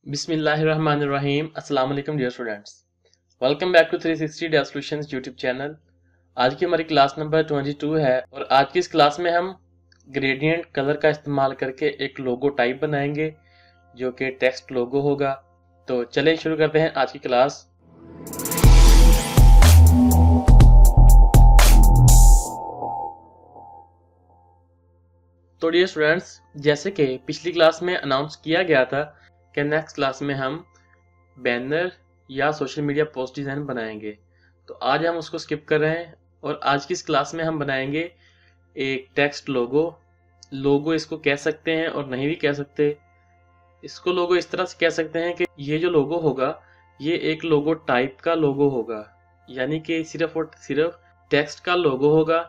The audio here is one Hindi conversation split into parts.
बिस्मिल्लाहिर्रहमानिर्रहीम। अस्सलाम वालेकुम dear students, welcome back to 360 days solutions YouTube channel. आज की हमारी क्लास नंबर 22 है और आज की इस क्लास में हम ग्रेडियंट कलर का इस्तेमाल करके एक लोगो टाइप बनाएंगे जो कि टेक्स्ट लोगो होगा। तो चलें शुरू करते हैं आज की क्लास। तो डियर स्टूडेंट्स, जैसे कि पिछली क्लास में अनाउंस किया गया था कि नेक्स्ट क्लास में हम बैनर या सोशल मीडिया पोस्ट डिज़ाइन बनाएंगे, तो आज हम उसको स्किप कर रहे हैं और आज की इस क्लास में हम बनाएंगे एक टेक्स्ट लोगो इसको कह सकते हैं और नहीं भी कह सकते। इसको लोगो इस तरह से कह सकते हैं कि ये जो लोगो होगा ये एक लोगो टाइप का लोगो होगा, यानी कि सिर्फ और सिर्फ टेक्स्ट का लोगो होगा।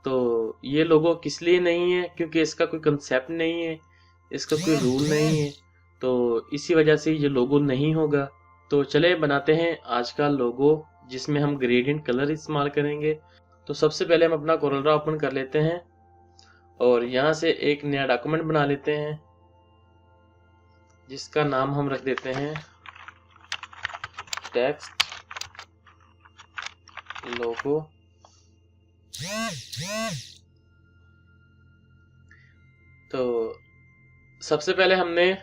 तो ये लोगो किस लिए नहीं है, क्योंकि इसका कोई कंसेप्ट नहीं है, इसका कोई रूल नहीं है, तो इसी वजह से ये लोगो नहीं होगा। तो चले बनाते हैं आज का लोगो जिसमें हम ग्रेडियंट कलर इस्तेमाल करेंगे। तो सबसे पहले हम अपना कोरल ओपन कर लेते हैं और यहाँ से एक नया डॉक्यूमेंट बना लेते हैं जिसका नाम हम रख देते हैं टेक्स्ट लोगो। तो सबसे पहले हमने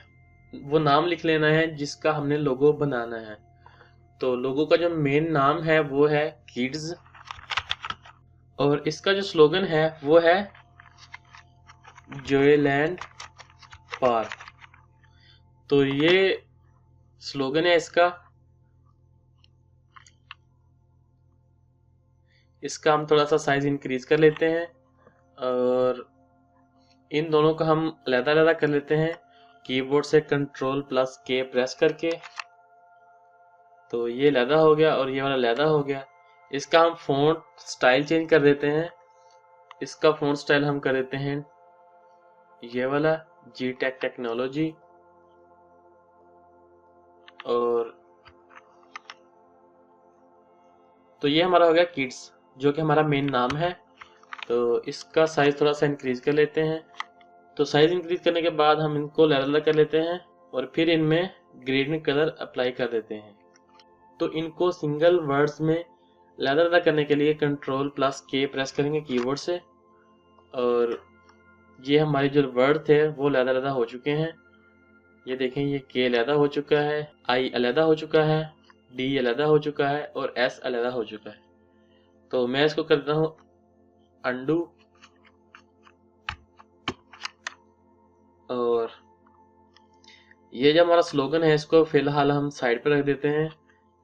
वो नाम लिख लेना है जिसका हमने लोगो बनाना है। तो लोगो का जो मेन नाम है वो है किड्स और इसका जो स्लोगन है वो है जॉयलैंड पार्क। तो ये स्लोगन है इसका हम थोड़ा सा साइज इंक्रीज कर लेते हैं और इन दोनों का हम अलग-अलग कर लेते हैं कीबोर्ड से Ctrl+K प्रेस करके। तो ये अलग हो गया और ये वाला अलग हो गया। इसका हम फ़ॉन्ट स्टाइल चेंज कर देते हैं। इसका फ़ॉन्ट स्टाइल हम कर देते हैं ये वाला Gtech टेक्नोलॉजी। और तो ये हमारा हो गया किड्स जो कि हमारा मेन नाम है। तो इसका साइज थोड़ा सा इंक्रीज कर लेते हैं। तो साइज इंक्रीज करने के बाद हम इनको अलग कर लेते हैं और फिर इनमें ग्रेडियंट कलर अप्लाई कर देते हैं। तो इनको सिंगल वर्ड्स में अलग करने के लिए Ctrl+K प्रेस करेंगे कीबोर्ड से और ये हमारे जो वर्ड थे वो अलग हो चुके हैं। ये देखें, ये K अलग हो चुका है, I अलग हो चुका है, D अलग हो चुका है और S अलग हो चुका है। तो मैं इसको करता हूँ अंडू और ये जो हमारा स्लोगन है इसको फिलहाल हम साइड पर रख देते हैं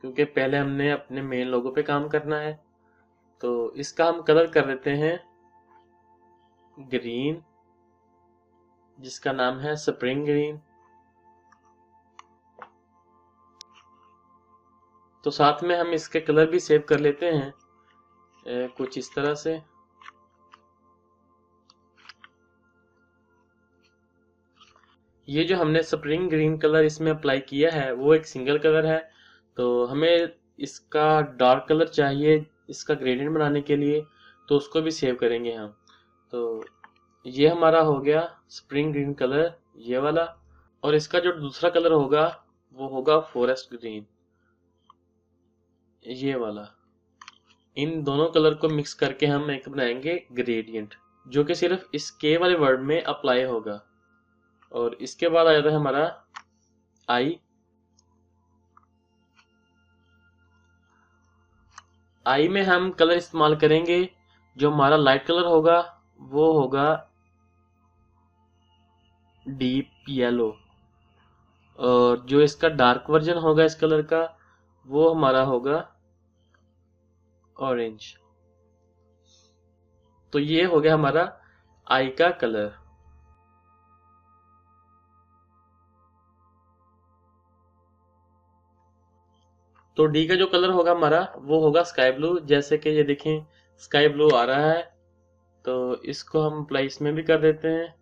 क्योंकि पहले हमने अपने मेन लोगो पे काम करना है। तो इसका हम कलर कर देते हैं ग्रीन, जिसका नाम है स्प्रिंग ग्रीन। तो साथ में हम इसके कलर भी सेव कर लेते हैं कुछ इस तरह से। ये जो हमने स्प्रिंग ग्रीन कलर इसमें अप्लाई किया है वो एक सिंगल कलर है। तो हमें इसका डार्क कलर चाहिए इसका ग्रेडियंट बनाने के लिए, तो उसको भी सेव करेंगे हम। तो ये हमारा हो गया स्प्रिंग ग्रीन कलर ये वाला, और इसका जो दूसरा कलर होगा वो होगा फॉरेस्ट ग्रीन ये वाला। इन दोनों कलर को मिक्स करके हम एक बनाएंगे ग्रेडियंट जो कि सिर्फ इस के वाले वर्ड में अप्लाई होगा। और इसके बाद आ जाता है हमारा आई में हम कलर इस्तेमाल करेंगे। जो हमारा लाइट कलर होगा वो होगा डीप येलो और जो इसका डार्क वर्जन होगा इस कलर का वो हमारा होगा ऑरेंज। तो ये हो गया हमारा आई का कलर। तो डी का जो कलर होगा हमारा वो होगा स्काई ब्लू, जैसे कि ये देखें स्काई ब्लू आ रहा है। तो इसको हम अप्लाई इसमें भी कर देते हैं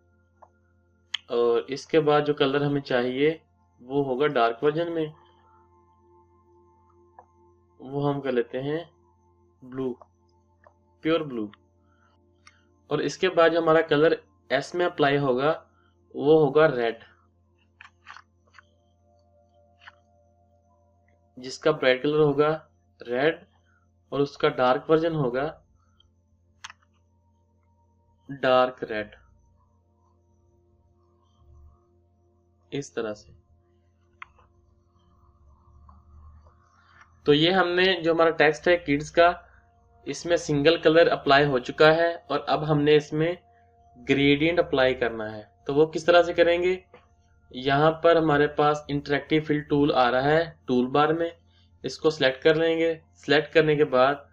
और इसके बाद जो कलर हमें चाहिए वो होगा डार्क वर्जन में, वो हम कर लेते हैं ब्लू, प्योर ब्लू। और इसके बाद जो हमारा कलर एस में अप्लाई होगा वो होगा रेड। जिसका ब्राइट कलर होगा रेड और उसका डार्क वर्जन होगा डार्क रेड, इस तरह से। तो ये हमने जो हमारा टेक्स्ट है किड्स का, इसमें सिंगल कलर अप्लाई हो चुका है और अब हमने इसमें ग्रेडियंट अप्लाई करना है। तो वो किस तरह से करेंगे, यहाँ पर हमारे पास इंटरेक्टिव फिल टूल आ रहा है टूल बार में, इसको सिलेक्ट कर लेंगे। सिलेक्ट करने के बाद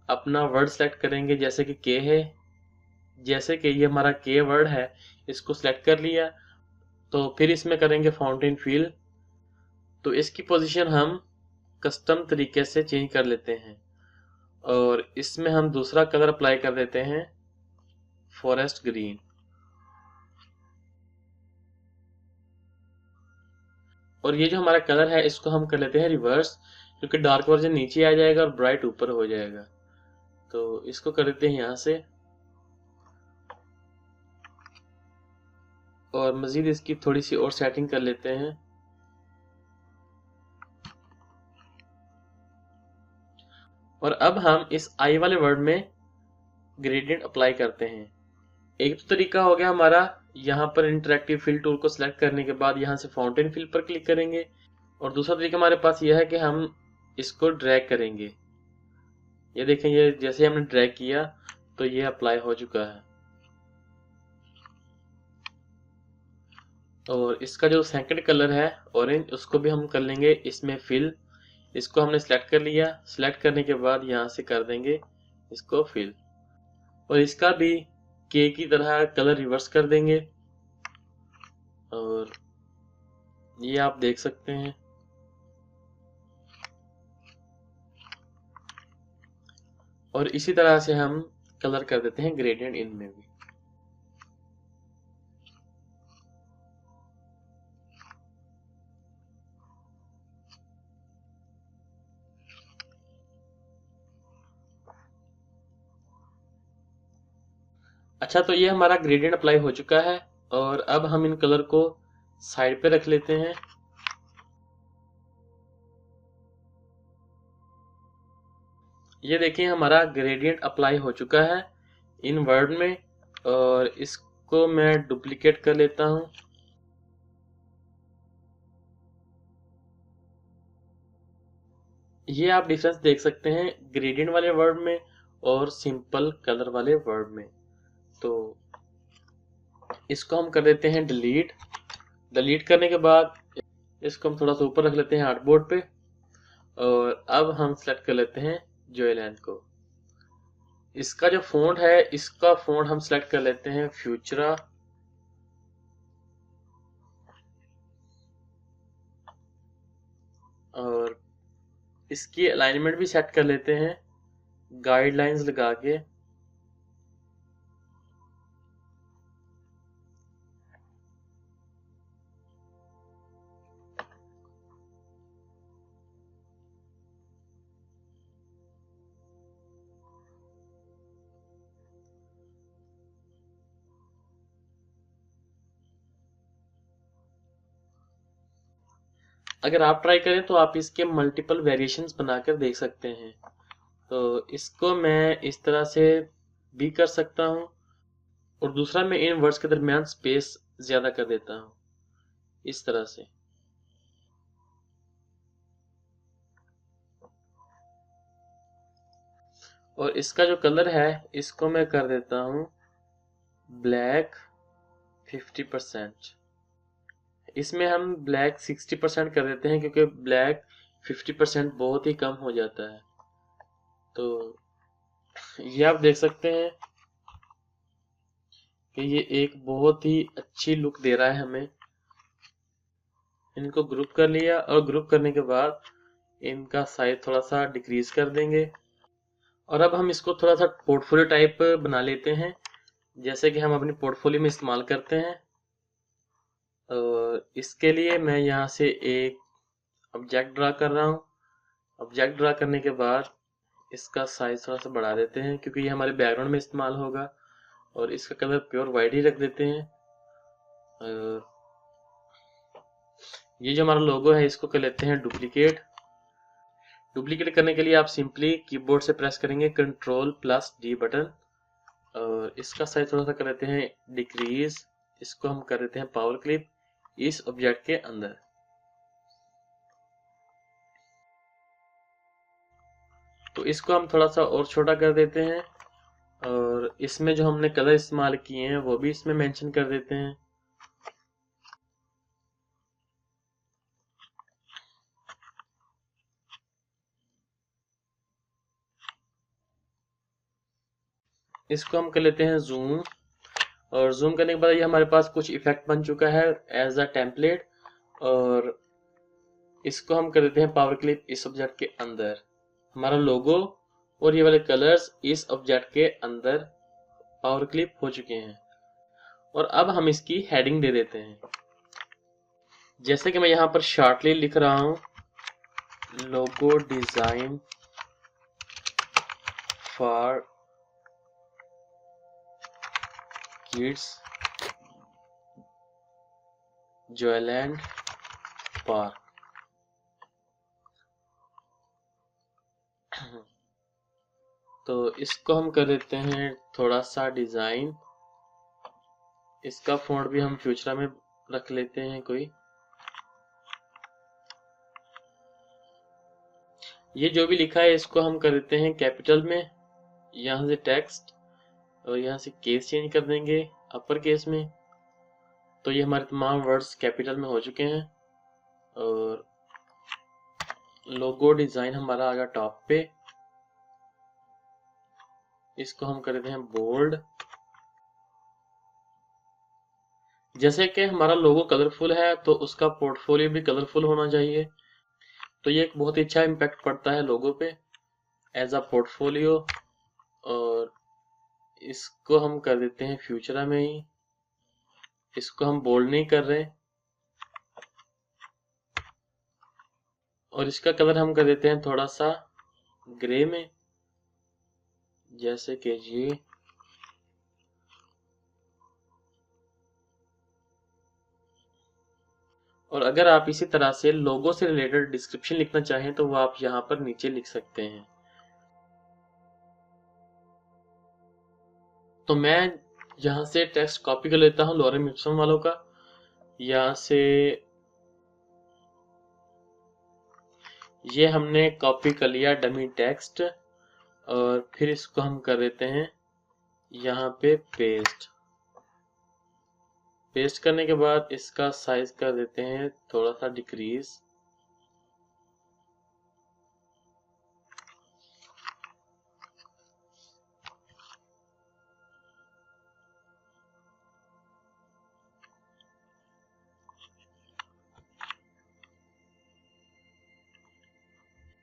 अपना वर्ड सिलेक्ट करेंगे, जैसे कि के है, जैसे कि ये हमारा के वर्ड है, इसको सिलेक्ट कर लिया। तो फिर इसमें करेंगे फाउंटेन फिल। तो इसकी पोजीशन हम कस्टम तरीके से चेंज कर लेते हैं और इसमें हम दूसरा कलर अप्लाई कर देते हैं फॉरेस्ट ग्रीन। और ये जो हमारा कलर है इसको हम कर लेते हैं रिवर्स, क्योंकि डार्क वर्जन नीचे आ जाएगा और ब्राइट ऊपर हो जाएगा। तो इसको कर देते हैं यहाँ से और मजीद इसकी थोड़ी सी और सेटिंग कर लेते हैं। और अब हम इस आई वाले वर्ड में ग्रेडियंट अप्लाई करते हैं। एक तो तरीका हो गया हमारा, यहाँ पर इंटरेक्टिव फिल टूल को सिलेक्ट करने के बाद यहाँ से फाउंटेन फिल पर क्लिक करेंगे, और दूसरा तरीका हमारे पास यह है कि हम इसको ड्रैग करेंगे। ये देखें, ये जैसे हमने ड्रैग किया तो ये अप्लाई हो चुका है। और इसका जो सेकंड कलर है ऑरेंज, उसको भी हम कर लेंगे इसमें फिल। इसको हमने सिलेक्ट कर लिया, सिलेक्ट करने के बाद यहाँ से कर देंगे इसको फिल, और इसका भी के की तरह कलर रिवर्स कर देंगे। और ये आप देख सकते हैं। और इसी तरह से हम कलर कर देते हैं ग्रेडियंट इनमें भी। अच्छा, तो ये हमारा ग्रेडियंट अप्लाई हो चुका है और अब हम इन कलर को साइड पे रख लेते हैं। ये देखिए हमारा ग्रेडियंट अप्लाई हो चुका है इन वर्ड में, और इसको मैं डुप्लीकेट कर लेता हूं। ये आप डिफरेंस देख सकते हैं ग्रेडियंट वाले वर्ड में और सिंपल कलर वाले वर्ड में। तो इसको हम कर देते हैं डिलीट। डिलीट करने के बाद इसको हम थोड़ा सा ऊपर रख लेते हैं आर्टबोर्ड पे, और अब हम सेलेक्ट कर लेते हैं जोएलैंड को। इसका जो फॉन्ट है, इसका फॉन्ट हम सेलेक्ट कर लेते हैं फ्यूचरा। और इसकी अलाइनमेंट भी सेट कर लेते हैं गाइडलाइंस लगा के। अगर आप ट्राई करें तो आप इसके मल्टीपल वेरिएशंस बनाकर देख सकते हैं। तो इसको मैं इस तरह से भी कर सकता हूं, और दूसरा मैं इन वर्ड्स के दरमियान स्पेस ज्यादा कर देता हूं, इस तरह से। और इसका जो कलर है इसको मैं कर देता हूं ब्लैक 50%। इसमें हम ब्लैक 60% कर देते हैं, क्योंकि ब्लैक 50% बहुत ही कम हो जाता है। तो ये आप देख सकते हैं कि ये एक बहुत ही अच्छी लुक दे रहा है हमें। इनको ग्रुप कर लिया, और ग्रुप करने के बाद इनका साइज थोड़ा सा डिक्रीज कर देंगे। और अब हम इसको थोड़ा सा पोर्टफोलियो टाइप बना लेते हैं, जैसे कि हम अपनी पोर्टफोलियो में इस्तेमाल करते हैं। और इसके लिए मैं यहाँ से एक ऑब्जेक्ट ड्रा कर रहा हूँ। ऑब्जेक्ट ड्रा करने के बाद इसका साइज थोड़ा सा बढ़ा देते हैं, क्योंकि ये हमारे बैकग्राउंड में इस्तेमाल होगा। और इसका कलर प्योर वाइट ही रख देते हैं। ये जो हमारा लोगो है इसको कर लेते हैं डुप्लीकेट, डुप्लीकेट करने के लिए आप सिंपली कीबोर्ड से प्रेस करेंगे Ctrl+D बटन, और इसका साइज थोड़ा सा कर देते हैं डिक्रीज। इसको हम कर देते हैं पावर क्लिप इस ऑब्जेक्ट के अंदर। तो इसको हम थोड़ा सा और छोटा कर देते हैं, और इसमें जो हमने कलर इस्तेमाल किए हैं वो भी इसमें मेंशन कर देते हैं। इसको हम कर लेते हैं जूम, और जूम करने के बाद ये हमारे पास कुछ इफेक्ट बन चुका है एज अ टेम्पलेट, और इसको हम कर देते हैं पावर क्लिप इस ऑब्जेक्ट के अंदर। हमारा लोगो और ये वाले कलर्स इस ऑब्जेक्ट के अंदर पावर क्लिप हो चुके हैं। और अब हम इसकी हेडिंग दे देते हैं, जैसे कि मैं यहाँ पर शॉर्टली लिख रहा हूँ, logo design for kids Joyland park. तो इसको हम कर देते हैं थोड़ा सा डिजाइन। इसका फॉन्ट भी हम फ्यूचरा में रख लेते हैं कोई। ये जो भी लिखा है इसको हम कर देते हैं कैपिटल में, यहाँ से टेक्स्ट, और यहाँ से केस चेंज कर देंगे अपर केस में। तो ये हमारे तमाम वर्ड्स कैपिटल में हो चुके हैं, और लोगो डिजाइन हमारा आ गया टॉप पे। इसको हम कर देते हैं बोल्ड। जैसे कि हमारा लोगो कलरफुल है तो उसका पोर्टफोलियो भी कलरफुल होना चाहिए। तो ये एक बहुत ही अच्छा इम्पैक्ट पड़ता है लोगो पे एज अ पोर्टफोलियो। और इसको हम कर देते हैं फ्यूचरा में ही, इसको हम बोल्ड नहीं कर रहे, और इसका कलर हम कर देते हैं थोड़ा सा ग्रे में, जैसे कि ये। और अगर आप इसी तरह से लोगो से रिलेटेड डिस्क्रिप्शन लिखना चाहें तो वो आप यहाँ पर नीचे लिख सकते हैं। तो मैं यहाँ से टेक्स्ट कॉपी कर लेता हूँ लोरेम इप्सम वालों का। यहाँ से ये हमने कॉपी कर लिया डमी टेक्स्ट, और फिर इसको हम कर देते हैं यहाँ पे पेस्ट। पेस्ट करने के बाद इसका साइज कर देते हैं थोड़ा सा डिक्रीज।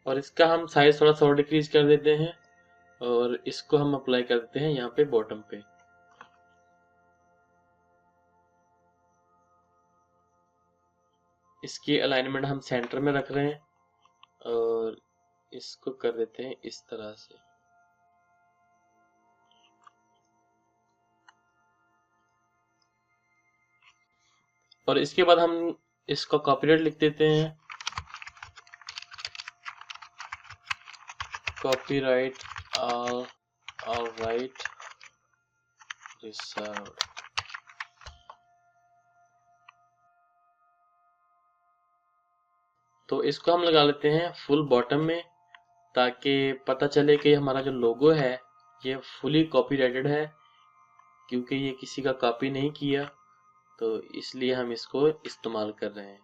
और इसका हम साइज थोड़ा सा और डिक्रीज कर देते हैं, और इसको हम अप्लाई कर देते हैं यहाँ पे बॉटम पे। इसकी अलाइनमेंट हम सेंटर में रख रहे हैं, और इसको कर देते हैं इस तरह से। और इसके बाद हम इसको कॉपीराइट लिख देते हैं, कॉपीराइट ऑल राइट रिजर्व्ड। तो इसको हम लगा लेते हैं फुल बॉटम में, ताकि पता चले कि हमारा जो लोगो है ये फुली कॉपीराइटेड है, क्योंकि ये किसी का कॉपी नहीं किया। तो इसलिए हम इसको इस्तेमाल कर रहे हैं,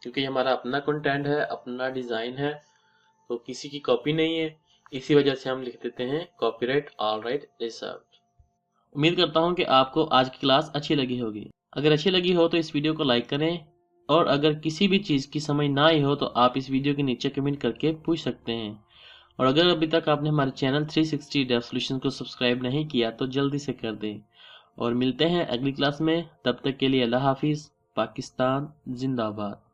क्योंकि हमारा अपना कंटेंट है, अपना डिज़ाइन है, तो किसी की कॉपी नहीं है। इसी वजह से हम लिख देते हैं कॉपीराइट ऑल राइट रिजर्व्ड। उम्मीद करता हूँ कि आपको आज की क्लास अच्छी लगी होगी। अगर अच्छी लगी हो तो इस वीडियो को लाइक करें, और अगर किसी भी चीज़ की समझ ना आई हो तो आप इस वीडियो के नीचे कमेंट करके पूछ सकते हैं। और अगर अभी तक आपने हमारे चैनल 360 डेव सॉल्यूशंस को सब्सक्राइब नहीं किया तो जल्दी से कर दें। और मिलते हैं अगली क्लास में, तब तक के लिए अल्लाह हाफिज़। पाकिस्तान जिंदाबाद।